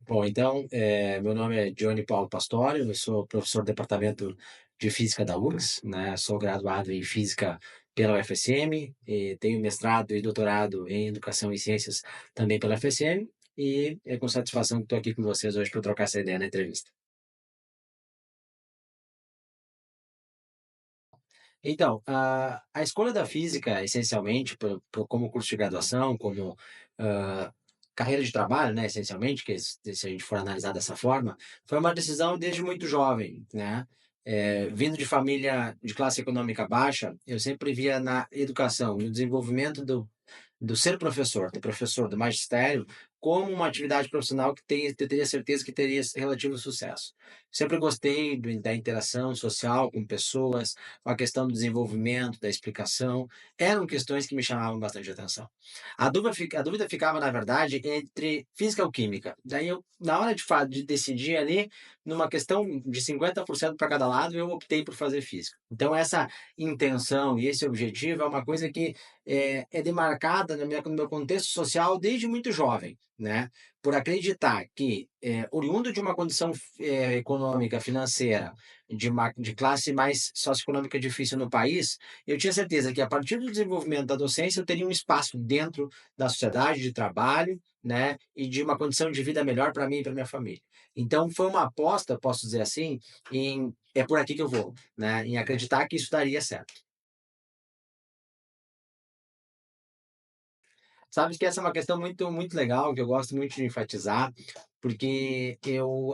Bom, então, meu nome é Johnny Paulo Pastório, eu sou professor do departamento de Física da URGS, né, sou graduado em Física pela UFSM, e tenho mestrado e doutorado em Educação e Ciências também pela UFSM, e é com satisfação que estou aqui com vocês hoje para trocar essa ideia na entrevista. Então, a escolha da física, essencialmente, como curso de graduação, como ah, carreira de trabalho, né, essencialmente, que se a gente for analisar dessa forma, foi uma decisão desde muito jovem, né? Vindo de família de classe econômica baixa, eu sempre via na educação, no desenvolvimento do ser professor, do professor do magistério, como uma atividade profissional que eu teria certeza que teria relativo sucesso. Sempre gostei da interação social com pessoas, a questão do desenvolvimento, da explicação, eram questões que me chamavam bastante atenção. A dúvida ficava, na verdade, entre física ou química. Daí eu, na hora de decidir ali, numa questão de 50% para cada lado, eu optei por fazer física. Então, essa intenção e esse objetivo é uma coisa que é demarcada no meu contexto social desde muito jovem, né? Por acreditar que, oriundo de uma condição econômica, financeira, de classe mais socioeconômica difícil no país, eu tinha certeza que a partir do desenvolvimento da docência eu teria um espaço dentro da sociedade de trabalho, né, e de uma condição de vida melhor para mim e para minha família. Então foi uma aposta, posso dizer assim, em é por aqui que eu vou, né, em acreditar que isso daria certo. Sabes que essa é uma questão muito legal, que eu gosto muito de enfatizar, porque eu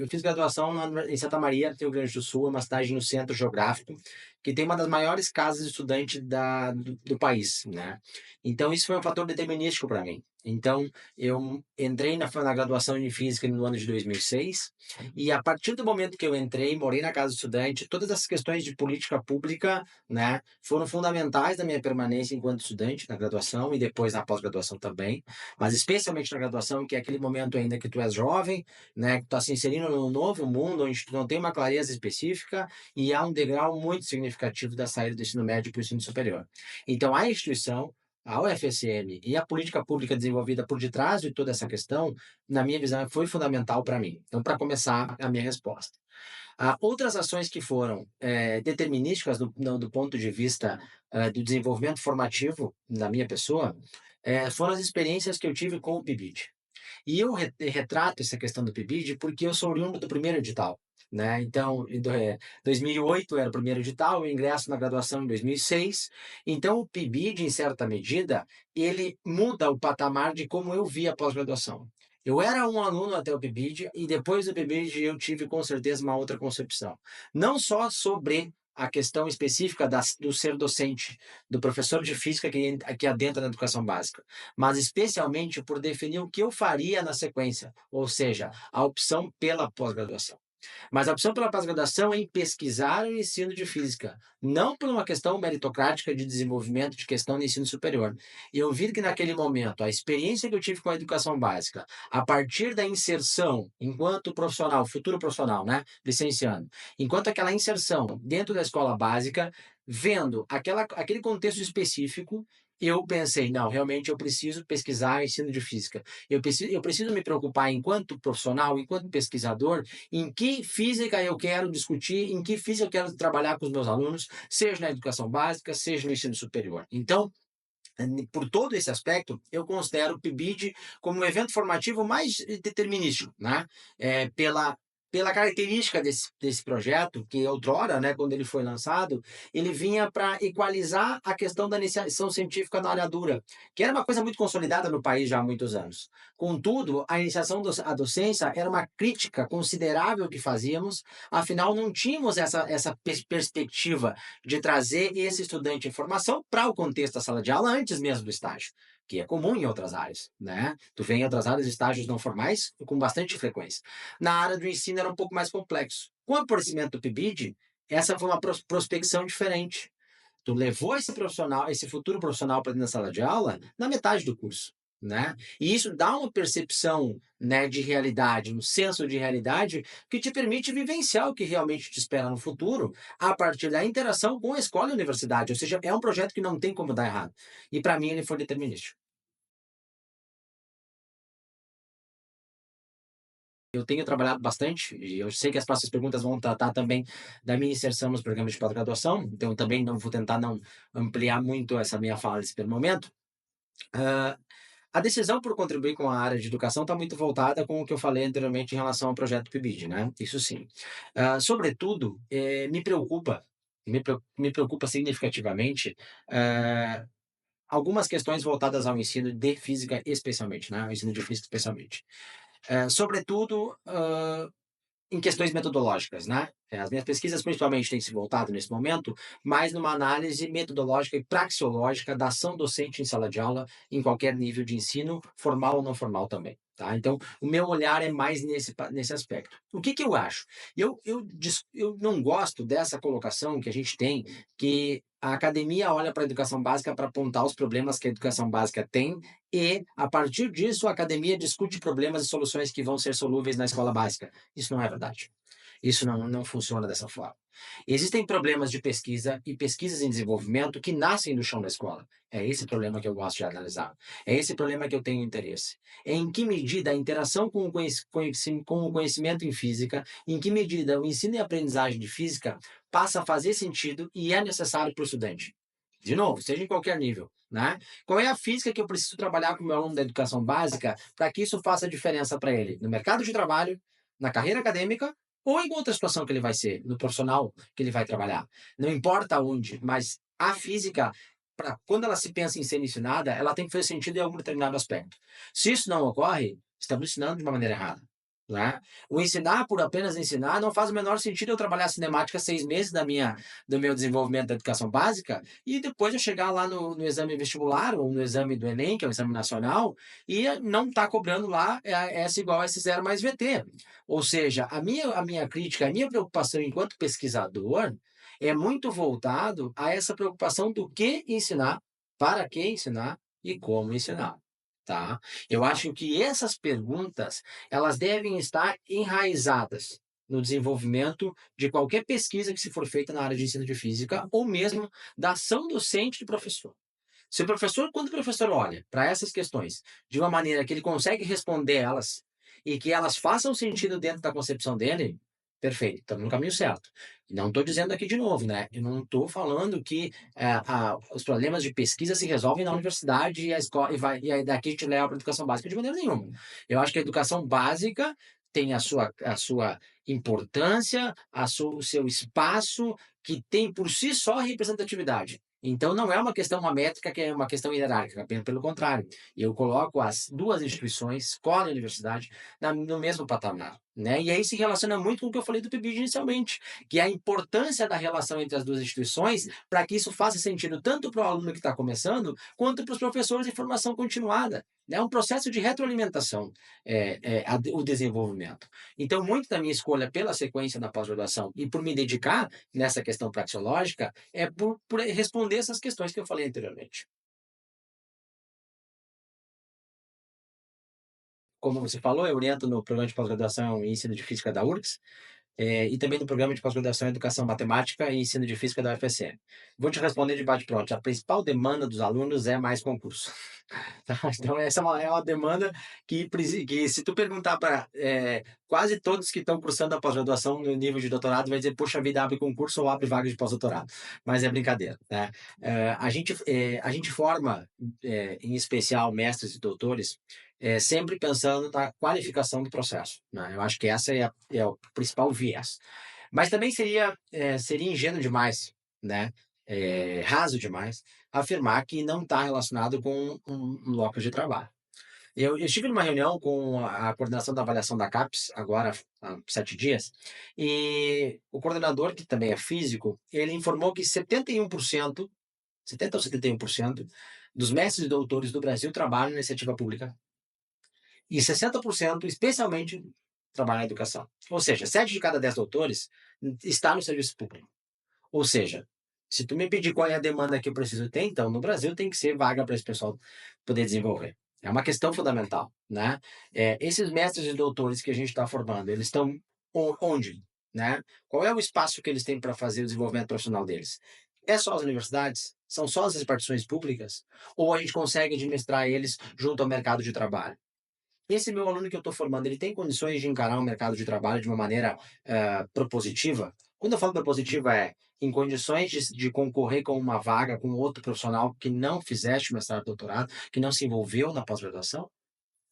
fiz graduação em Santa Maria, Rio Grande do Sul, é uma cidade no centro geográfico, que tem uma das maiores casas de estudante do país, né. Então isso foi um fator determinístico para mim. Então, eu entrei na graduação em física no ano de 2006, e a partir do momento que eu entrei, morei na casa do estudante, todas essas questões de política pública, né, foram fundamentais na minha permanência enquanto estudante na graduação e depois na pós-graduação também, mas especialmente na graduação, que é aquele momento ainda que tu és jovem, né, que tu tá se inserindo num novo mundo, onde tu não tem uma clareza específica e há um degrau muito significativo da saída do ensino médio para o ensino superior. Então a instituição, a UFSM e a política pública desenvolvida por detrás de toda essa questão, na minha visão, foi fundamental para mim. Então, para começar a minha resposta. Outras ações que foram, determinísticas do ponto de vista, do desenvolvimento formativo da minha pessoa, foram as experiências que eu tive com o PIBID. E eu retrato essa questão do PIBID, porque eu sou oriundo do primeiro edital, né, então 2008 era o primeiro edital, eu ingresso na graduação em 2006, então o PIBID, em certa medida, ele muda o patamar de como eu via a pós-graduação. Eu era um aluno até o PIBID e depois do PIBID eu tive com certeza uma outra concepção. Não só sobre a questão específica do ser docente, do professor de física que adentra na educação básica, mas especialmente por definir o que eu faria na sequência, ou seja, a opção pela pós-graduação. Mas a opção pela pós-graduação é em pesquisar o ensino de física, não por uma questão meritocrática de desenvolvimento de questão de ensino superior. Eu vi que naquele momento, a experiência que eu tive com a educação básica, a partir da inserção enquanto profissional, futuro profissional, né, licenciando, enquanto aquela inserção dentro da escola básica, vendo aquele contexto específico, eu pensei, não, realmente eu preciso pesquisar ensino de física. Eu preciso me preocupar enquanto profissional, enquanto pesquisador, em que física eu quero discutir, em que física eu quero trabalhar com os meus alunos, seja na educação básica, seja no ensino superior. Então, por todo esse aspecto, eu considero o PIBID como um evento formativo mais determinístico, né? Pela característica desse projeto, que outrora, né, quando ele foi lançado, ele vinha para equalizar a questão da iniciação científica na área dura, que era uma coisa muito consolidada no país já há muitos anos. Contudo, a iniciação à docência era uma crítica considerável que fazíamos, afinal, não tínhamos essa perspectiva de trazer esse estudante em formação para o contexto da sala de aula antes mesmo do estágio, que é comum em outras áreas, né? Tu vê em outras áreas estágios não formais com bastante frequência. Na área do ensino era um pouco mais complexo. Com o aparecimento do PIBID, essa foi uma prospecção diferente. Tu levou esse profissional, esse futuro profissional para dentro da sala de aula na metade do curso, né? E isso dá uma percepção, né, de realidade, um senso de realidade que te permite vivenciar o que realmente te espera no futuro a partir da interação com a escola e a universidade. Ou seja, é um projeto que não tem como dar errado. E para mim ele foi determinístico. Eu tenho trabalhado bastante, e eu sei que as próximas perguntas vão tratar também da minha inserção nos programas de pós-graduação, então eu também não vou tentar não ampliar muito essa minha fala nesse primeiro momento. Hã, a decisão por contribuir com a área de educação está muito voltada com o que eu falei anteriormente em relação ao projeto PIBID, né, isso sim. Sobretudo, me preocupa significativamente, hã, algumas questões voltadas ao ensino de física especialmente, né, ao ensino de física especialmente. Sobretudo, em questões metodológicas, né. As minhas pesquisas principalmente têm se voltado nesse momento, mais numa análise metodológica e praxeológica da ação docente em sala de aula, em qualquer nível de ensino, formal ou não formal também, tá. Então, o meu olhar é mais nesse aspecto. O que que eu acho? Eu não gosto dessa colocação que a gente tem, que a academia olha para a educação básica para apontar os problemas que a educação básica tem e, a partir disso, a academia discute problemas e soluções que vão ser solúveis na escola básica. Isso não é verdade. Isso não funciona dessa forma. Existem problemas de pesquisa e pesquisas em desenvolvimento que nascem do chão da escola. É esse problema que eu gosto de analisar. É esse problema que eu tenho interesse. É em que medida a interação com com o conhecimento em física, em que medida o ensino e aprendizagem de física passa a fazer sentido e é necessário para o estudante. De novo, seja em qualquer nível, né? Qual é a física que eu preciso trabalhar com o meu aluno da educação básica para que isso faça diferença para ele no mercado de trabalho, na carreira acadêmica ou em outra situação que ele vai ser, no profissional que ele vai trabalhar. Não importa onde, mas a física, quando ela se pensa em ser ensinada, ela tem que fazer sentido em algum determinado aspecto. Se isso não ocorre, estamos ensinando de uma maneira errada. Né? O ensinar por apenas ensinar não faz o menor sentido eu trabalhar cinemática 6 meses do meu desenvolvimento da educação básica e depois eu chegar lá no exame vestibular ou no exame do Enem, que é o exame nacional, e não tá cobrando lá S igual a S0 mais VT. Ou seja, a minha crítica, a minha preocupação enquanto pesquisador é muito voltado a essa preocupação do que ensinar, para que ensinar e como ensinar, tá? Eu acho que essas perguntas, elas devem estar enraizadas no desenvolvimento de qualquer pesquisa que se for feita na área de ensino de física ou mesmo da ação docente do professor. Se o professor, quando o professor olha para essas questões de uma maneira que ele consegue responder elas e que elas façam sentido dentro da concepção dele, perfeito, estamos no caminho certo. Não estou dizendo aqui de novo, né? Eu não estou falando que os problemas de pesquisa se resolvem na universidade e a escola e aí daqui a gente leva para a educação básica de maneira nenhuma. Eu acho que a educação básica tem a sua importância, o seu espaço, que tem por si só representatividade. Então não é uma questão, uma métrica que é uma questão hierárquica, pelo contrário, eu coloco as 2 instituições, escola e universidade, no mesmo patamar, né. E aí se relaciona muito com o que eu falei do PIBID inicialmente, que é a importância da relação entre as 2 instituições, para que isso faça sentido tanto para o aluno que está começando, quanto para os professores de formação continuada. É um processo de retroalimentação, o desenvolvimento. Então muito da minha escolha pela sequência da pós-graduação e por me dedicar nessa questão praxeológica, é por responder essas questões que eu falei anteriormente. Como você falou, eu oriento no programa de pós-graduação em ensino de física da URGS, e também no programa de pós-graduação em educação matemática e ensino de física da UFSM. Vou te responder de bate-pronto, a principal demanda dos alunos é mais concurso. Tá, então essa é uma demanda que se tu perguntar para quase todos que estão cursando a pós-graduação no nível de doutorado vai dizer: "Poxa vida, abre concurso ou abre vaga de pós-doutorado", mas é brincadeira, né. A gente forma, em especial mestres e doutores, sempre pensando na qualificação do processo, né, eu acho que essa é o principal viés. Mas também seria ingênuo demais, né, raso demais, afirmar que não está relacionado com um local de trabalho. Eu estive numa reunião com a coordenação da avaliação da CAPES, agora há 7 dias, e o coordenador, que também é físico, ele informou que 71%, 70 ou 71% dos mestres e doutores do Brasil trabalham na iniciativa pública e 60% especialmente trabalham na educação. Ou seja, 7 de cada 10 doutores está no serviço público. Ou seja, se tu me pedir qual é a demanda que eu preciso ter, então no Brasil tem que ser vaga para esse pessoal poder desenvolver. É uma questão fundamental, né? Esses mestres e doutores que a gente está formando, eles estão onde, né? Qual é o espaço que eles têm para fazer o desenvolvimento profissional deles? É só as universidades? São só as repartições públicas? Ou a gente consegue administrar eles junto ao mercado de trabalho? esse meu aluno que eu estou formando, ele tem condições de encarar o mercado de trabalho de uma maneira, propositiva? Quando eu falo propositiva é, em condições de concorrer com uma vaga com outro profissional que não fizeste mestrado, doutorado, que não se envolveu na pós-graduação?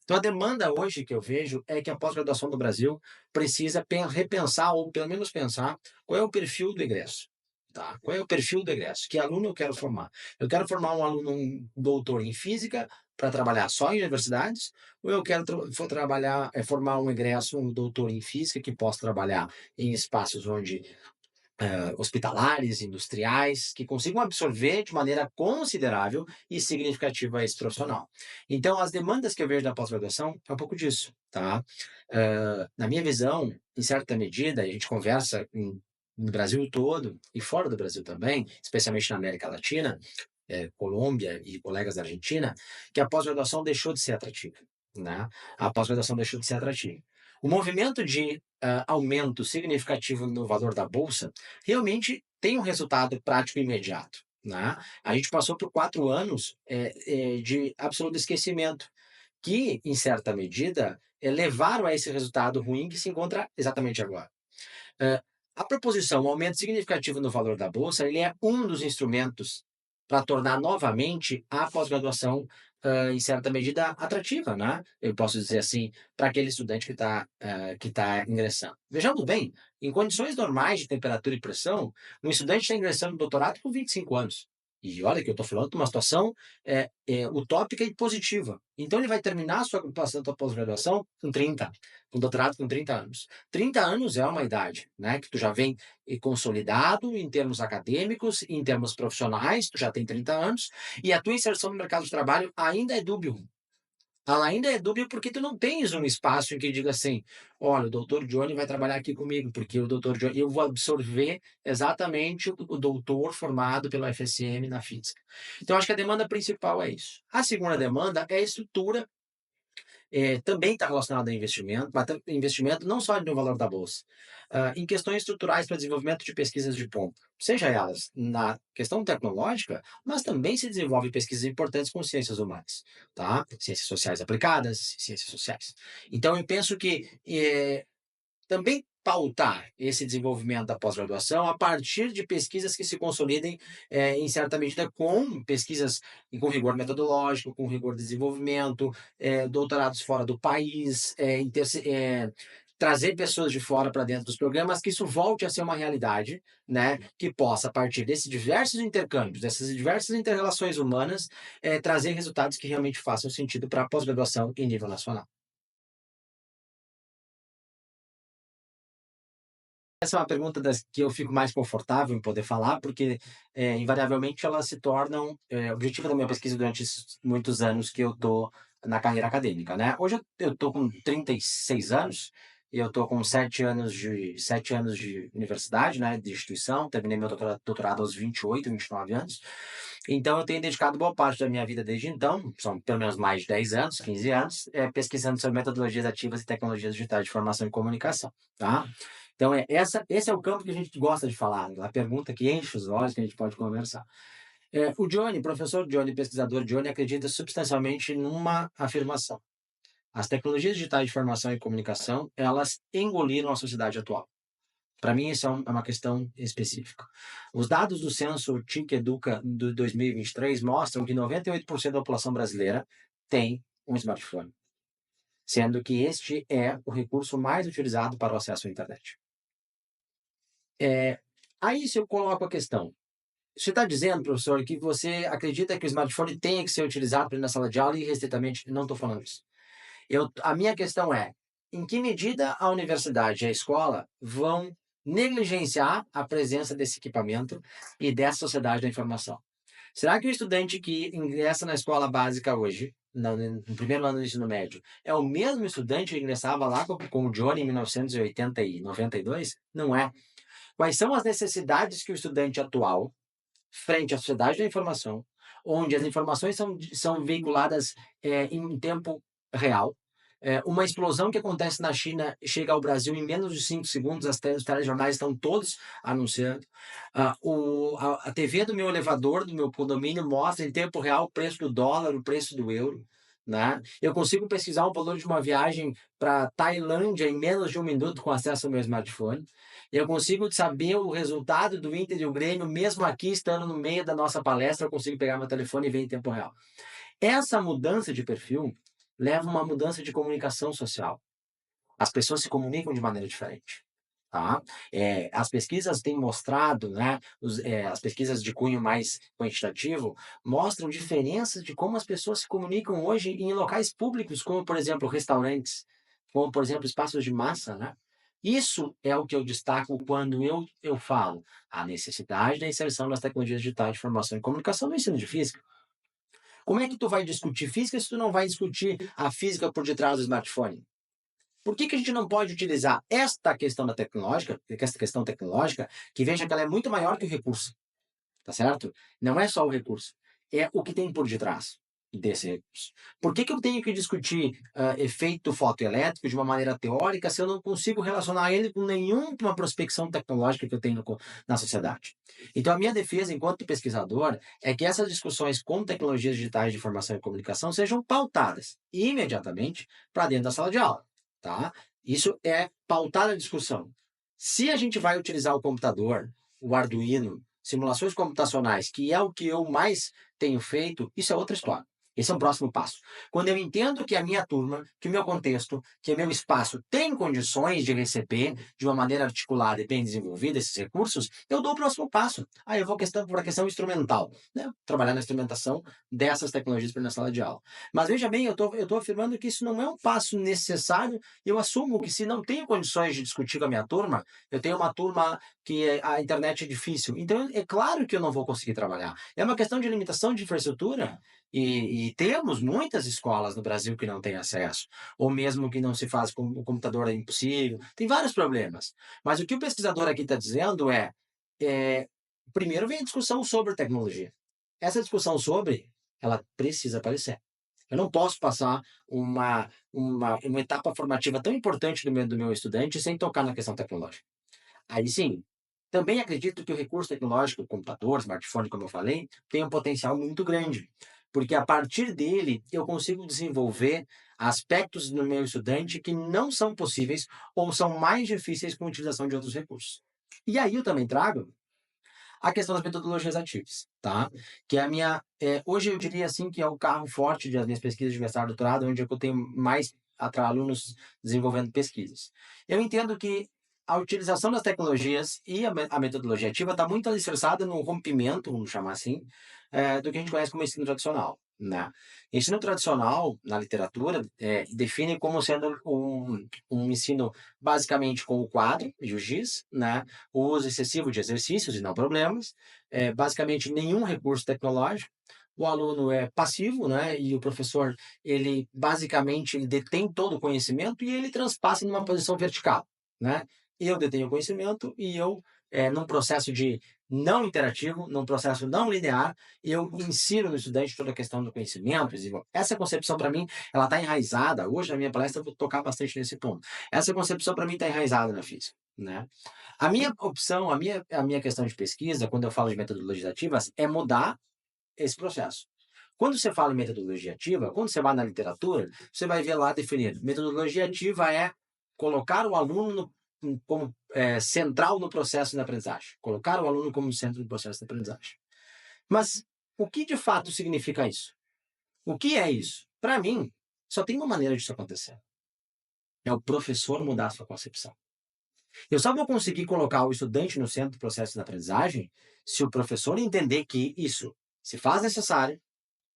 Então a demanda hoje que eu vejo é que a pós-graduação do Brasil precisa repensar ou pelo menos pensar qual é o perfil do egresso, tá? Qual é o perfil do egresso? Que aluno eu quero formar? Eu quero formar um aluno, um doutor em física para trabalhar só em universidades, ou eu quero trabalhar, formar um egresso, um doutor em física que possa trabalhar em espaços onde hospitalares, industriais, que consigam absorver de maneira considerável e significativa esse profissional. Então, as demandas que eu vejo da pós-graduação é um pouco disso, tá? Na minha visão, em certa medida, a gente conversa no Brasil todo e fora do Brasil também, especialmente na América Latina, Colômbia e colegas da Argentina, que a pós-graduação deixou de ser atrativa, né? A pós-graduação deixou de ser atrativa. O movimento de aumento significativo no valor da bolsa realmente tem um resultado prático e imediato, né? A gente passou por 4 anos de absoluto esquecimento, que, em certa medida, levaram a esse resultado ruim que se encontra exatamente agora. Hã, a proposição, um aumento significativo no valor da bolsa, ele é um dos instrumentos para tornar novamente a pós-graduação, em certa medida, atrativa, né, eu posso dizer assim, para aquele estudante que tá ingressando. Vejamos bem, em condições normais de temperatura e pressão, um estudante está ingressando no doutorado com 25 anos. E olha que eu estou falando de uma situação, utópica e positiva. Então ele vai terminar a sua pós-graduação com 30, com doutorado com 30 anos. 30 anos é uma idade, né, que tu já vem consolidado em termos acadêmicos, em termos profissionais, tu já tem 30 anos, e a tua inserção no mercado de trabalho ainda é dúbio. Ela ainda é dúbio porque tu não tens um espaço em que diga assim: olha, o doutor Johnny vai trabalhar aqui comigo, porque o doutor Johnny, eu vou absorver exatamente o doutor formado pelo FSM na física. Então, acho que a demanda principal é isso. A segunda demanda é a estrutura também está relacionado a investimento, mas investimento não só no valor da bolsa, em questões estruturais para desenvolvimento de pesquisas de ponta, seja elas na questão tecnológica, mas também se desenvolve pesquisas importantes com ciências humanas, tá? Ciências sociais aplicadas, ciências sociais. Então eu penso que também pautar esse desenvolvimento da pós-graduação a partir de pesquisas que se consolidem, em certa medida, com pesquisas com rigor metodológico, com rigor de desenvolvimento, doutorados fora do país, trazer pessoas de fora para dentro dos programas, que isso volte a ser uma realidade, né, que possa, a partir desses diversos intercâmbios, dessas diversas interrelações humanas, trazer resultados que realmente façam sentido para a pós-graduação em nível nacional. Essa é uma pergunta das que eu fico mais confortável em poder falar, porque, invariavelmente elas se tornam, objetivo da minha pesquisa durante esses muitos anos que eu estou na carreira acadêmica, né. Hoje eu estou com 36 anos, e eu estou com 7 anos de universidade, né, de instituição, terminei meu doutorado aos 28, 29 anos, então eu tenho dedicado boa parte da minha vida desde então, são pelo menos mais de 10 anos, 15 anos, pesquisando sobre metodologias ativas e tecnologias digitais de informação e comunicação, tá. Então esse é o campo que a gente gosta de falar, a pergunta que enche os olhos, que a gente pode conversar. O Johnny, professor Johnny, pesquisador Johnny, acredita substancialmente numa afirmação: as tecnologias digitais de informação e comunicação, elas engoliram a sociedade atual. Para mim, isso é uma questão específica. Os dados do censo TIC Educa de 2023 mostram que 98% da população brasileira tem um smartphone, sendo que este é o recurso mais utilizado para o acesso à internet. Aí se eu coloco a questão: você está dizendo, professor, que você acredita que o smartphone tenha que ser utilizado para ir na sala de aula e restritamente? Não estou falando isso. A minha questão é: em que medida a universidade e a escola vão negligenciar a presença desse equipamento e dessa sociedade da informação? Será que o estudante que ingressa na escola básica hoje, no primeiro ano do ensino médio, é o mesmo estudante que ingressava lá com o Johnny em 1980 e 92? Não é. Quais são as necessidades que o estudante atual, frente à sociedade da informação, onde as informações são veiculadas em tempo real. Uma explosão que acontece na China chega ao Brasil em menos de 5 segundos, os telejornais estão todos anunciando. A TV do meu elevador, do meu condomínio, mostra em tempo real o preço do dólar, o preço do euro. né? Eu consigo pesquisar o valor de uma viagem para Tailândia em menos de 1 minuto com acesso ao meu smartphone. Eu consigo saber o resultado do Inter e o Grêmio, mesmo aqui estando no meio da nossa palestra, eu consigo pegar meu telefone e ver em tempo real. Essa mudança de perfil leva a uma mudança de comunicação social. As pessoas se comunicam de maneira diferente, tá? As pesquisas têm mostrado, né, as pesquisas de cunho mais quantitativo mostram diferenças de como as pessoas se comunicam hoje em locais públicos, como, por exemplo, restaurantes, como, por exemplo, espaços de massa, né? Isso é o que eu destaco quando eu falo a necessidade da inserção das tecnologias digitais de informação e comunicação no ensino de física. Como é que tu vai discutir física se tu não vai discutir a física por detrás do smartphone? Por que a gente não pode utilizar esta questão da tecnológica, essa questão tecnológica, que veja que ela é muito maior que o recurso, tá certo? Não é só o recurso, é o que tem por detrás desse recurso. Por que eu tenho que discutir efeito fotoelétrico de uma maneira teórica se eu não consigo relacionar ele com nenhuma prospecção tecnológica que eu tenho na sociedade? Então, a minha defesa enquanto pesquisador é que essas discussões com tecnologias digitais de informação e comunicação sejam pautadas imediatamente para dentro da sala de aula, tá? Isso é pautar a discussão. Se a gente vai utilizar o computador, o Arduino, simulações computacionais, que é o que eu mais tenho feito, isso é outra história. Esse é o próximo passo. Quando eu entendo que a minha turma, que o meu contexto, que o meu espaço tem condições de receber de uma maneira articulada e bem desenvolvida esses recursos, eu dou o próximo passo. Aí eu vou para a questão instrumental, né? Trabalhar na instrumentação dessas tecnologias para na sala de aula. Mas veja bem, eu tô afirmando que isso não é um passo necessário. Eu assumo que se não tenho condições de discutir com a minha turma, eu tenho uma turma que a internet é difícil. Então, é claro que eu não vou conseguir trabalhar. É uma questão de limitação de infraestrutura. E temos muitas escolas no Brasil que não têm acesso, ou mesmo que não se faz com o computador é impossível. Tem vários problemas. Mas o que o pesquisador aqui está dizendo é, primeiro vem a discussão sobre tecnologia. Essa discussão sobre, ela precisa aparecer. Eu não posso passar uma etapa formativa tão importante do meu estudante sem tocar na questão tecnológica. Aí sim, também acredito que o recurso tecnológico, computador, smartphone, como eu falei, tem um potencial muito grande, porque a partir dele eu consigo desenvolver aspectos no meu estudante que não são possíveis ou são mais difíceis com a utilização de outros recursos. E aí eu também trago a questão das metodologias ativas, tá? Que é hoje eu diria assim que é o carro forte das minhas pesquisas de mestrado e doutorado, onde eu tenho mais alunos desenvolvendo pesquisas. Eu entendo que a utilização das tecnologias e a metodologia ativa está muito alicerçada no rompimento, vamos chamar assim, do que a gente conhece como ensino tradicional, né? Ensino tradicional, na literatura, define como sendo um ensino basicamente com o quadro e o giz, né? O uso excessivo de exercícios e não problemas, basicamente nenhum recurso tecnológico, o aluno é passivo, né? E o professor, ele basicamente ele detém todo o conhecimento e ele transpassa numa posição vertical, né? Eu detenho o conhecimento e eu, num processo de não interativo, num processo não linear, eu insiro no estudante toda a questão do conhecimento. Essa concepção, para mim, ela está enraizada. Hoje, na minha palestra, eu vou tocar bastante nesse ponto. Essa concepção, para mim, está enraizada na física, né? A minha opção, a minha questão de pesquisa, quando eu falo de metodologias ativas, é mudar esse processo. Quando você fala em metodologia ativa, quando você vai na literatura, você vai ver lá definido. Metodologia ativa é colocar o aluno como central no processo de aprendizagem. Colocar o aluno como centro do processo de aprendizagem. Mas o que de fato significa isso? O que é isso? Para mim, só tem uma maneira disso acontecer. É o professor mudar a sua concepção. Eu só vou conseguir colocar o estudante no centro do processo de aprendizagem se o professor entender que isso se faz necessário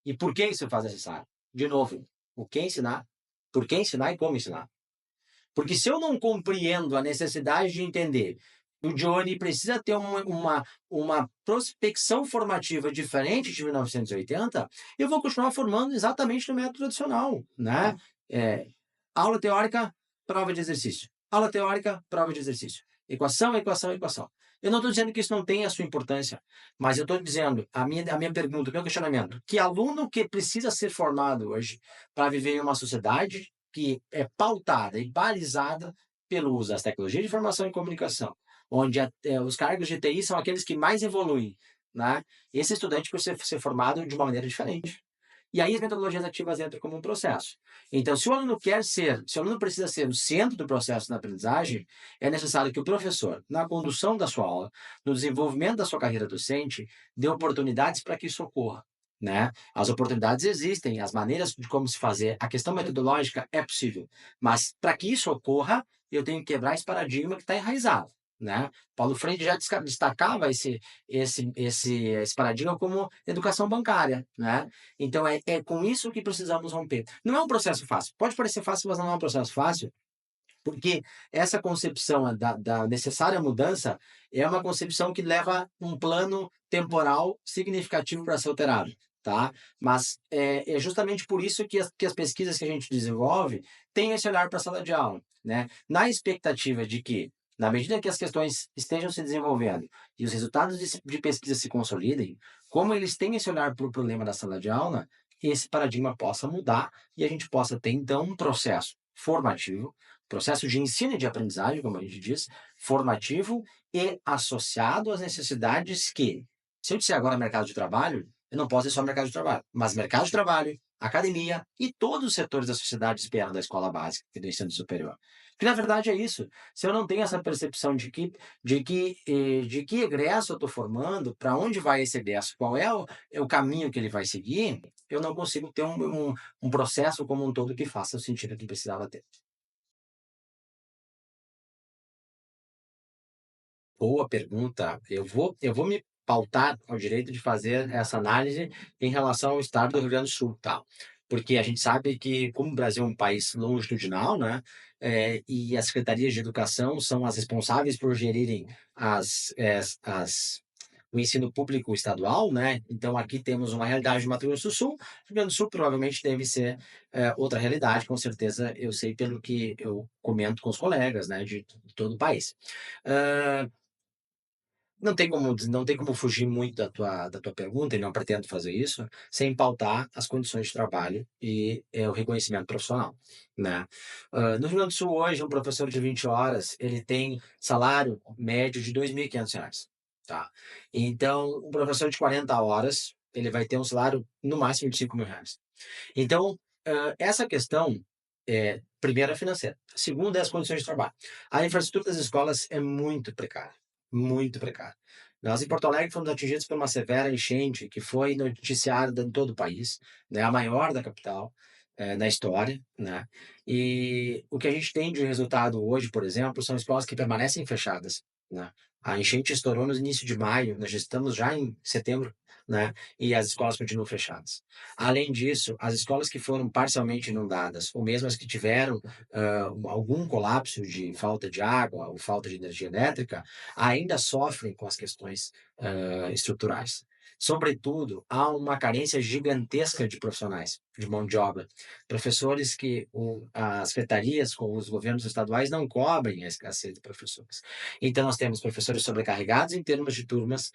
e por que isso se faz necessário. De novo, o que ensinar, por que ensinar e como ensinar. Porque se eu não compreendo a necessidade de entender que o Johnny precisa ter uma prospecção formativa diferente de 1980, eu vou continuar formando exatamente no método tradicional, né? Aula teórica, prova de exercício. Aula teórica, prova de exercício. Equação, equação, equação. Eu não estou dizendo que isso não tem a sua importância, mas eu estou dizendo, a minha pergunta, o meu questionamento, que aluno que precisa ser formado hoje para viver em uma sociedade que é pautada e balizada pelo uso das tecnologias de informação e comunicação, onde os cargos de TI são aqueles que mais evoluem, né? Esse estudante precisa ser formado de uma maneira diferente. E aí as metodologias ativas entram como um processo. Então, se o aluno precisa ser o centro do processo da aprendizagem, é necessário que o professor, na condução da sua aula, no desenvolvimento da sua carreira docente, dê oportunidades para que isso ocorra, né? As oportunidades existem, as maneiras de como se fazer, a questão metodológica é possível, mas para que isso ocorra, eu tenho que quebrar esse paradigma que está enraizado, né? Paulo Freire já destacava esse paradigma como educação bancária, né? Então é com isso que precisamos romper. Não é um processo fácil. Pode parecer fácil, mas não é um processo fácil, porque essa concepção da necessária mudança é uma concepção que leva um plano temporal significativo para ser alterado, tá? Mas é justamente por isso que as pesquisas que a gente desenvolve têm esse olhar para a sala de aula, né? Na expectativa de que, na medida que as questões estejam se desenvolvendo e os resultados de pesquisa se consolidem, como eles têm esse olhar para o problema da sala de aula, esse paradigma possa mudar e a gente possa ter, então, um processo formativo, processo de ensino e de aprendizagem, como a gente diz, formativo e associado às necessidades que, se eu disser agora mercado de trabalho, eu não posso dizer só mercado de trabalho, mas mercado de trabalho, academia e todos os setores da sociedade esperam da escola básica e do ensino superior. Que na verdade é isso. Se eu não tenho essa percepção de que egresso eu estou formando, para onde vai esse egresso, qual é o caminho que ele vai seguir, eu não consigo ter um processo como um todo que faça o sentido que precisava ter. Boa pergunta. Eu vou me pautar ao direito de fazer essa análise em relação ao estado do Rio Grande do Sul, tá? Porque a gente sabe que, como o Brasil é um país longitudinal, né, e as secretarias de educação são as responsáveis por gerirem o ensino público estadual, né? Então aqui temos uma realidade de Mato Grosso do Sul. Rio Grande do Sul provavelmente deve ser outra realidade, com certeza eu sei pelo que eu comento com os colegas, né, de todo o país. Ah, não tem como fugir muito da tua pergunta, e não pretendo fazer isso, sem pautar as condições de trabalho e, o reconhecimento profissional, né. No Rio Grande do Sul hoje, um professor de 20 horas, ele tem salário médio de R$ 2.500, tá. Então, um professor de 40 horas, ele vai ter um salário no máximo de R$ 5.000. Então, essa questão, primeiro é financeira, segundo é as condições de trabalho. A infraestrutura das escolas é muito precária, muito precária. Nós em Porto Alegre fomos atingidos por uma severa enchente que foi noticiada em todo o país, né, a maior da capital, na história, né. E o que a gente tem de resultado hoje, por exemplo, são escolas que permanecem fechadas, né. A enchente estourou no início de maio, nós já estamos já em setembro, né, e as escolas continuam fechadas. Além disso, as escolas que foram parcialmente inundadas, ou mesmo as que tiveram algum colapso de falta de água ou falta de energia elétrica, ainda sofrem com as questões estruturais. Sobretudo, há uma carência gigantesca de profissionais, de mão de obra. Professores que as secretarias com os governos estaduais não cobrem a escassez de professores. Então, nós temos professores sobrecarregados em termos de turmas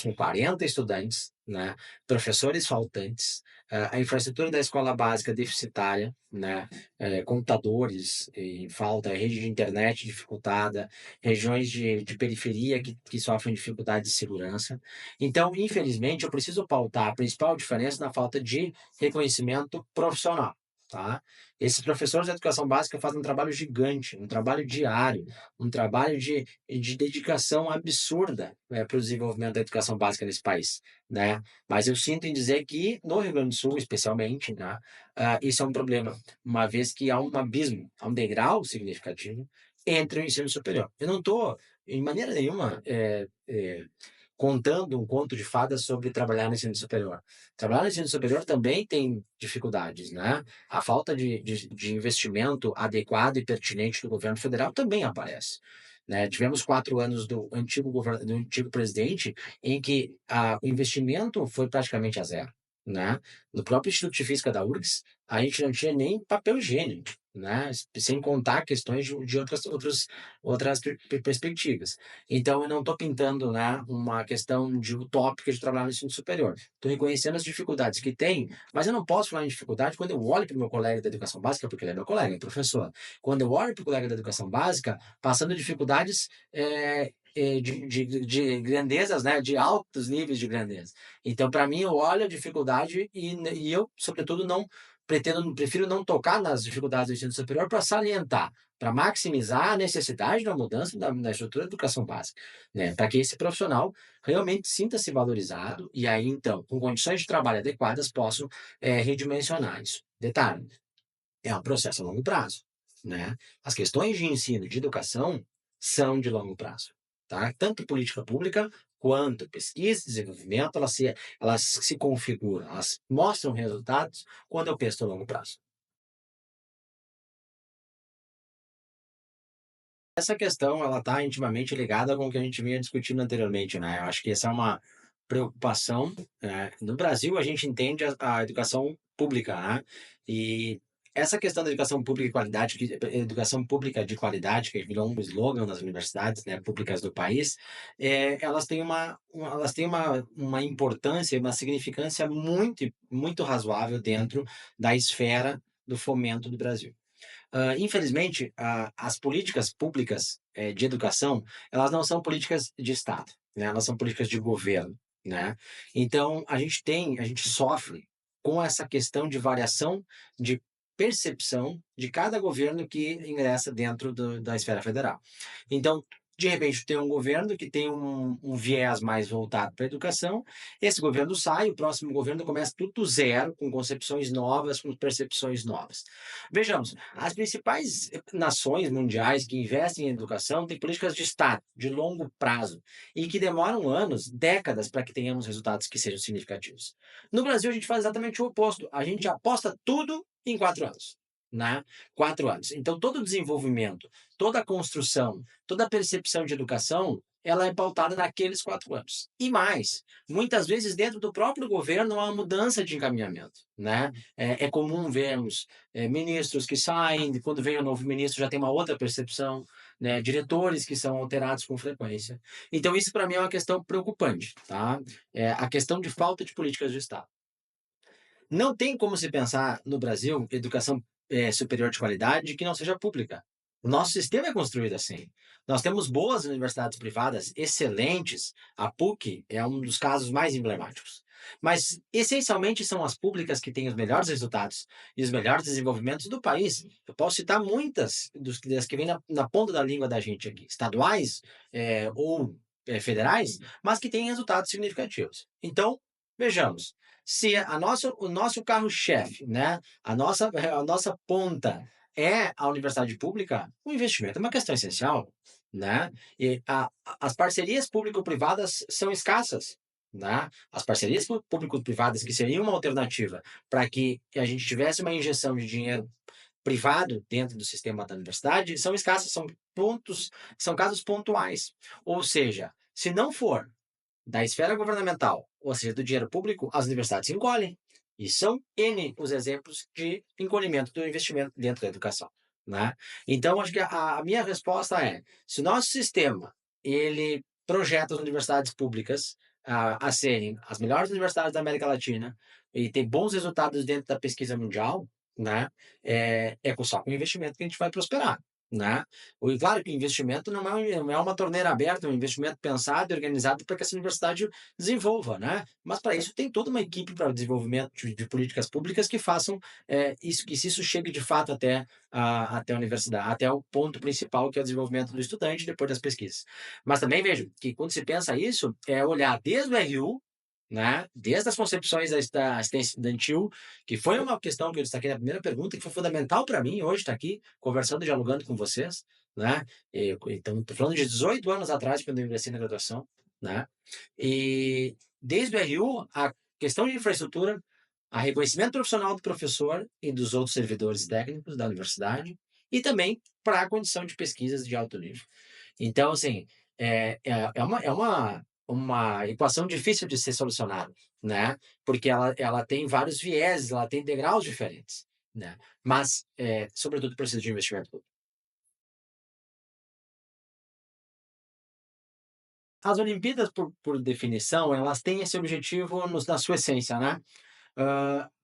com 40 estudantes, né? Professores faltantes, a infraestrutura da escola básica deficitária, né, computadores em falta, rede de internet dificultada, regiões de periferia que sofrem dificuldade de segurança. Então, infelizmente, eu preciso pautar a principal diferença na falta de reconhecimento profissional, tá? Esses professores de educação básica fazem um trabalho gigante, um trabalho diário, um trabalho de dedicação absurda, para o desenvolvimento da educação básica nesse país, né? Mas eu sinto em dizer que no Rio Grande do Sul, especialmente, né, isso é um problema, uma vez que há um abismo, há um degrau significativo entre o ensino superior. Eu não estou, em maneira nenhuma, contando um conto de fadas sobre trabalhar no ensino superior. Trabalhar no ensino superior também tem dificuldades, né? A falta de investimento adequado e pertinente do governo federal também aparece. Né? Tivemos 4 anos do antigo presidente em que o investimento foi praticamente a zero. Né? No próprio Instituto de Física da URGS, a gente não tinha nem papel higiênico. né, sem contar questões de outras perspectivas. Então eu não estou pintando, né, uma questão de utópica de trabalhar no ensino superior. Estou reconhecendo as dificuldades que tem, mas eu não posso falar em dificuldade quando eu olho para o meu colega da educação básica, porque ele é meu colega, é professor. Quando eu olho para o colega da educação básica, passando dificuldades, de grandezas, né, de altos níveis de grandeza. Então, para mim, eu olho a dificuldade e eu, sobretudo, não prefiro não tocar nas dificuldades do ensino superior para salientar, para maximizar a necessidade da mudança da estrutura da educação básica, né, para que esse profissional realmente sinta-se valorizado e aí, então, com condições de trabalho adequadas, possam, redimensionar isso. Detalhe, é um processo a longo prazo, né? As questões de ensino, de educação, são de longo prazo, tá? Tanto política pública quanto pesquisa e desenvolvimento, elas se configuram, elas mostram resultados quando eu penso no longo prazo. Essa questão, ela está intimamente ligada com o que a gente vinha discutindo anteriormente, né? Eu acho que essa é uma preocupação, no Brasil, a gente entende a educação pública, né? E essa questão da educação pública e qualidade, educação pública de qualidade, que virou um slogan das universidades, né, públicas do país, elas têm uma importância, uma significância muito razoável dentro da esfera do fomento do Brasil. Infelizmente, as políticas públicas, de educação, elas não são políticas de Estado, né, elas são políticas de governo, né. Então a gente sofre com essa questão de variação de percepção de cada governo que ingressa dentro da esfera federal. Então, de repente, tem um governo que tem um viés mais voltado para a educação, esse governo sai, o próximo governo começa tudo do zero, com concepções novas, com percepções novas. Vejamos, as principais nações mundiais que investem em educação têm políticas de Estado, de longo prazo, e que demoram anos, décadas, para que tenhamos resultados que sejam significativos. No Brasil, a gente faz exatamente o oposto. A gente aposta tudo em 4 anos. Né? 4 anos. Então, todo o desenvolvimento, toda a construção, toda a percepção de educação, ela é pautada naqueles 4 anos. E mais, muitas vezes dentro do próprio governo há uma mudança de encaminhamento. Né? É comum vermos ministros que saem, quando vem o novo ministro já tem uma outra percepção, né? Diretores que são alterados com frequência. Então, isso para mim é uma questão preocupante, tá? A questão de falta de políticas de Estado. Não tem como se pensar no Brasil educação superior de qualidade que não seja pública. O nosso sistema é construído assim. Nós temos boas universidades privadas excelentes, a PUC é um dos casos mais emblemáticos. Mas, essencialmente, são as públicas que têm os melhores resultados e os melhores desenvolvimentos do país. Eu posso citar muitas das que vêm na ponta da língua da gente aqui, estaduais ou federais, mas que têm resultados significativos. Então, vejamos, se o nosso carro-chefe, né, a nossa ponta é a universidade pública, o investimento é uma questão essencial, né? E as parcerias público-privadas são escassas, né? As parcerias público-privadas, que seriam uma alternativa para que a gente tivesse uma injeção de dinheiro privado dentro do sistema da universidade, são escassas, são casos pontuais. Ou seja, se não for da esfera governamental, ou seja, do dinheiro público, as universidades se encolhem. E são N os exemplos de encolhimento do investimento dentro da educação, né? Então, acho que a minha resposta é: se o nosso sistema ele projeta as universidades públicas a serem as melhores universidades da América Latina e ter bons resultados dentro da pesquisa mundial, né? Só com investimento que a gente vai prosperar. Né? E claro que o investimento não é uma torneira aberta, é um investimento pensado e organizado para que essa universidade desenvolva, né? Mas para isso tem toda uma equipe para o desenvolvimento de políticas públicas que façam isso, que isso chegue de fato até a universidade, até o ponto principal, que é o desenvolvimento do estudante depois das pesquisas. Mas também vejo que quando se pensa isso, é olhar desde o RU, né? Desde as concepções da assistência estudantil, que foi uma questão que eu destaquei na primeira pergunta, que foi fundamental para mim hoje estar aqui conversando, dialogando com vocês, né? Então, estou falando de 18 anos atrás, quando eu ingressei na graduação, né? E desde o RU, a questão de infraestrutura, a reconhecimento profissional do professor e dos outros servidores técnicos da universidade, e também para a condição de pesquisas de alto nível. Então, assim, é uma equação difícil de ser solucionada, né? Porque ela tem vários vieses, ela tem degraus diferentes. né. Mas, sobretudo precisa de investimento. As Olimpíadas, por definição, elas têm esse objetivo na sua essência, né.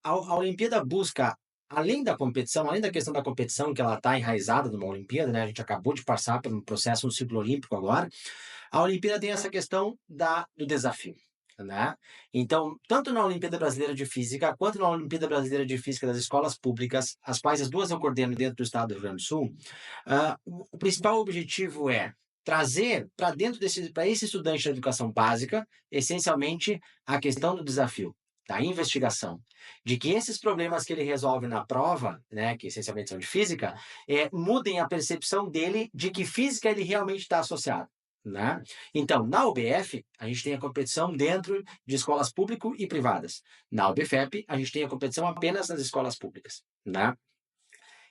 A Olimpíada busca, além da competição, além da questão da competição, que ela está enraizada numa Olimpíada, né, a gente acabou de passar por um processo no ciclo olímpico agora, a Olimpíada tem essa questão do desafio, né. Então, tanto na Olimpíada Brasileira de Física, quanto na Olimpíada Brasileira de Física das escolas públicas, as quais as 2 eu coordeno dentro do estado do Rio Grande do Sul, o principal objetivo é trazer para dentro desse para esse estudante da educação básica, essencialmente, a questão do desafio, da investigação, de que esses problemas que ele resolve na prova, né, que essencialmente são de física, mudem a percepção dele de que física ele realmente está associado, né. Então, na UBF, a gente tem a competição dentro de escolas público e privadas. Na UBFEP, a gente tem a competição apenas nas escolas públicas, né.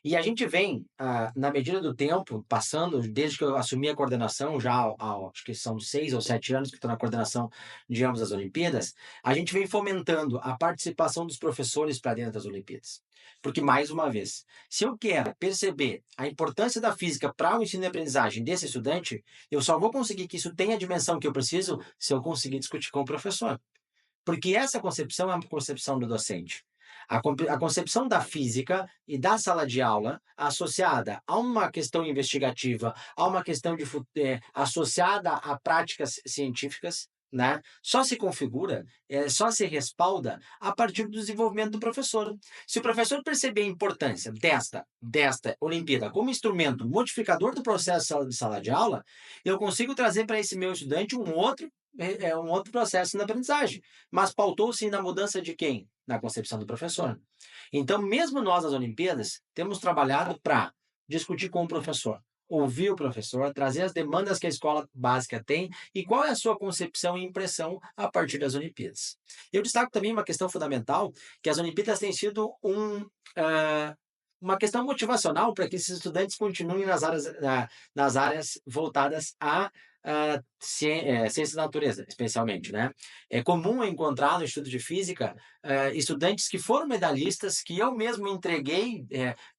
E a gente vem, na medida do tempo, passando, desde que eu assumi a coordenação, já acho que são 6 ou 7 anos que estou na coordenação de ambas as Olimpíadas, a gente vem fomentando a participação dos professores para dentro das Olimpíadas. Porque, mais uma vez, se eu quero perceber a importância da física para o ensino e aprendizagem desse estudante, eu só vou conseguir que isso tenha a dimensão que eu preciso se eu conseguir discutir com o professor. Porque essa concepção é uma concepção do docente. A concepção da física e da sala de aula, associada a uma questão investigativa, a uma questão associada a práticas científicas, né, só se configura, só se respalda a partir do desenvolvimento do professor. Se o professor perceber a importância desta Olimpíada como instrumento modificador do processo de sala de aula, eu consigo trazer para esse meu estudante um outro processo na aprendizagem. Mas pautou-se na mudança de quem? Na concepção do professor. Então, mesmo nós, nas Olimpíadas, temos trabalhado para discutir com o professor, ouvir o professor, trazer as demandas que a escola básica tem e qual é a sua concepção e impressão a partir das Olimpíadas. Eu destaco também uma questão fundamental, que as Olimpíadas têm sido uma questão motivacional para que esses estudantes continuem nas áreas voltadas ciências da natureza, especialmente, né. É comum encontrar no estudo de física, estudantes que foram medalhistas, que eu mesmo entreguei,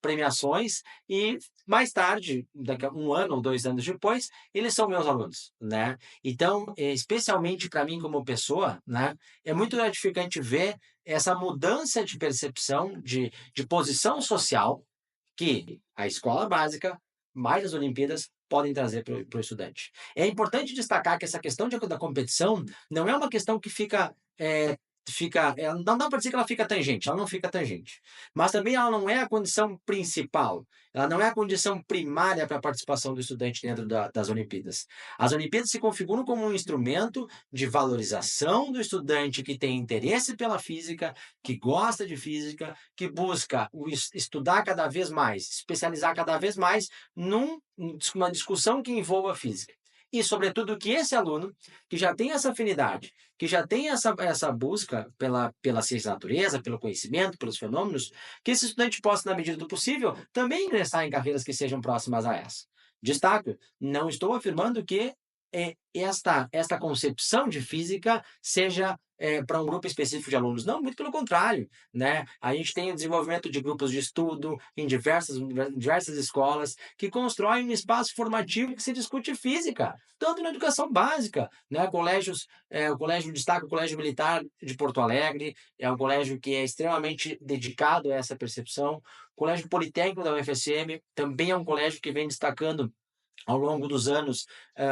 premiações e mais tarde, daqui a 1 ano ou 2 anos depois, eles são meus alunos, né. Então, especialmente para mim como pessoa, né, é muito gratificante ver essa mudança de percepção, de posição social que a escola básica, mais as Olimpíadas, podem trazer para o estudante. É importante destacar que essa questão da competição não é uma questão que não dá para dizer que ela fica tangente, ela não fica tangente. Mas também ela não é a condição principal, ela não é a condição primária para a participação do estudante dentro das Olimpíadas. As Olimpíadas se configuram como um instrumento de valorização do estudante que tem interesse pela física, que gosta de física, que busca estudar cada vez mais, especializar cada vez mais numa discussão que envolva física. E, sobretudo, que esse aluno, que já tem essa afinidade, que já tem essa busca pela ciência da natureza, pelo conhecimento, pelos fenômenos, que esse estudante possa, na medida do possível, também ingressar em carreiras que sejam próximas a essa. Destaco, não estou afirmando que esta concepção de física seja para um grupo específico de alunos. Não, muito pelo contrário, né? A gente tem o desenvolvimento de grupos de estudo em diversas escolas que constroem um espaço formativo que se discute física, tanto na educação básica, né? O colégio destaca o Colégio Militar de Porto Alegre, é um colégio que é extremamente dedicado a essa percepção. O Colégio Politécnico da UFSM também é um colégio que vem destacando ao longo dos anos,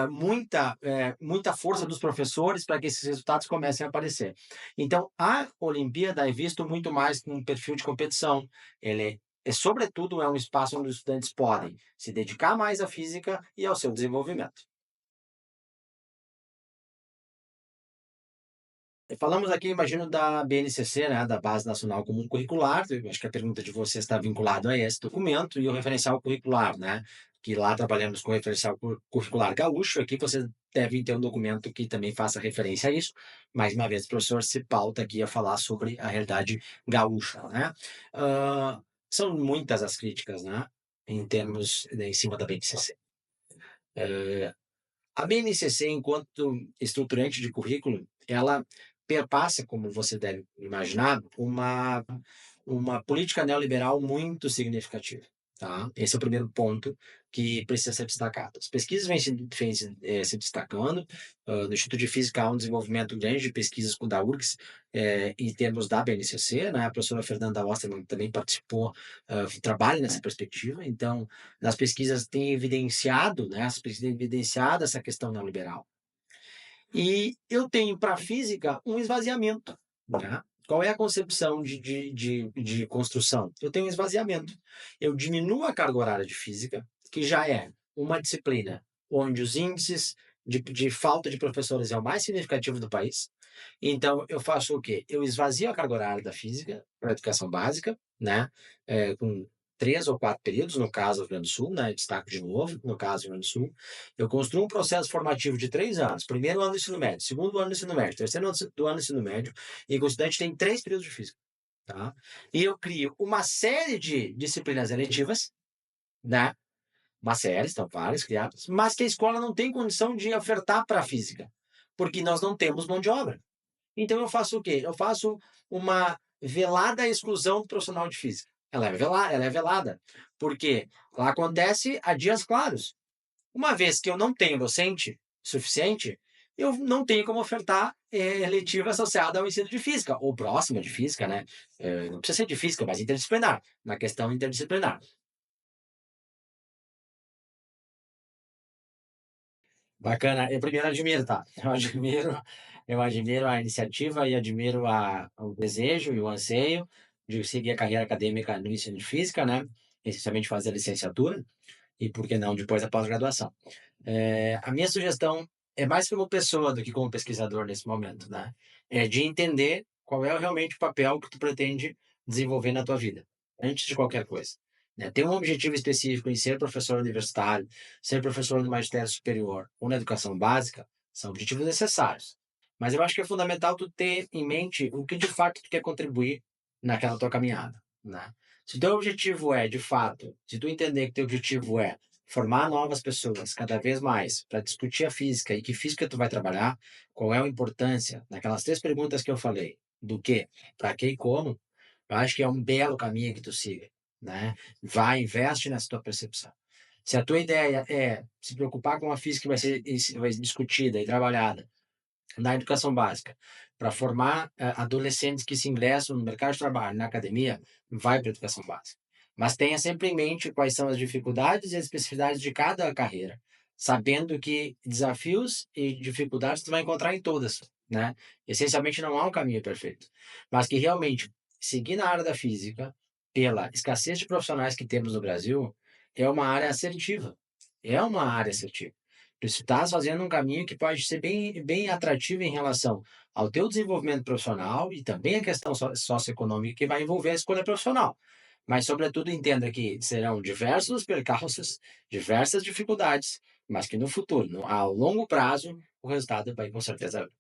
muita força dos professores para que esses resultados comecem a aparecer. Então, a Olimpíada é visto muito mais como um perfil de competição. Ele sobretudo, é um espaço onde os estudantes podem se dedicar mais à física e ao seu desenvolvimento. Falamos aqui, imagino, da BNCC, né, da Base Nacional Comum Curricular. Eu acho que a pergunta de você está vinculado a esse documento e o referencial curricular, né? Que lá trabalhamos com o referencial curricular gaúcho. Aqui você deve ter um documento que também faça referência a isso. Mais uma vez, o professor se pauta aqui a falar sobre a realidade gaúcha, né? São muitas as críticas, né? Em termos, em cima da BNCC. A BNCC, enquanto estruturante de currículo, ela perpassa, como você deve imaginar, uma política neoliberal muito significativa, tá? Esse é o primeiro ponto que precisa ser destacado. As pesquisas se destacando, no Instituto de Física há um desenvolvimento grande de pesquisas com da URGS, em termos da BNCC, né? A professora Fernanda Osterman também participou, trabalha nessa perspectiva. Então, nas pesquisas tem evidenciado, né? As pesquisas têm evidenciado essa questão neoliberal. E eu tenho para a física um esvaziamento, né? Qual é a concepção de construção? Eu tenho um esvaziamento. Eu diminuo a carga horária de física, que já é uma disciplina onde os índices de falta de professores é o mais significativo do país. Então, eu faço o quê? Eu esvazio a carga horária da física para a educação básica, né? Com 3 ou 4 períodos, no caso do Rio Grande do Sul, né? Destaco de novo, no caso do Rio Grande do Sul. Eu construo um processo formativo de 3 anos. Primeiro ano do ensino médio, segundo ano do ensino médio, terceiro ano do ensino médio, e o estudante tem 3 períodos de física, tá? E eu crio uma série de disciplinas eletivas, né? Uma série, estão várias criadas, mas que a escola não tem condição de ofertar para a física, porque nós não temos mão de obra. Então eu faço o quê? Eu faço uma velada exclusão do profissional de física. Ela é velada, porque lá acontece a dias claros. Uma vez que eu não tenho docente suficiente, eu não tenho como ofertar eletiva associada ao ensino de física, ou próxima de física, né? Não precisa ser de física, mas interdisciplinar, na questão interdisciplinar. Bacana. Eu primeiro admiro, tá? Eu admiro a iniciativa e admiro o desejo e o anseio de seguir a carreira acadêmica no ensino de física, né? Essencialmente fazer a licenciatura e, por que não, depois a pós-graduação. A minha sugestão é mais como pessoa do que como pesquisador nesse momento, né? É de entender qual é realmente o papel que tu pretende desenvolver na tua vida, antes de qualquer coisa, né? Ter um objetivo específico em ser professor universitário, ser professor do magistério superior ou na educação básica, são objetivos necessários. Mas eu acho que é fundamental tu ter em mente o que de fato tu quer contribuir naquela tua caminhada, né? Se teu objetivo é, de fato, se tu entender que teu objetivo é formar novas pessoas cada vez mais para discutir a física e que física tu vai trabalhar, qual é a importância naquelas 3 perguntas que eu falei, do que, para que e como, eu acho que é um belo caminho que tu siga, né? Vai, investe nessa tua percepção. Se a tua ideia é se preocupar com a física que vai ser discutida e trabalhada na educação básica, para formar adolescentes que se ingressam no mercado de trabalho, na academia, vai para a educação básica. Mas tenha sempre em mente quais são as dificuldades e as especificidades de cada carreira, sabendo que desafios e dificuldades tu vai encontrar em todas, né? Essencialmente não há um caminho perfeito, mas que realmente seguir na área da física, pela escassez de profissionais que temos no Brasil, é uma área assertiva. É uma área assertiva. Tu estás fazendo um caminho que pode ser bem, bem atrativo em relação ao teu desenvolvimento profissional e também a questão socioeconômica que vai envolver a escolha profissional. Mas, sobretudo, entenda que serão diversos percalços, diversas dificuldades, mas que no futuro, ao longo prazo, o resultado vai com certeza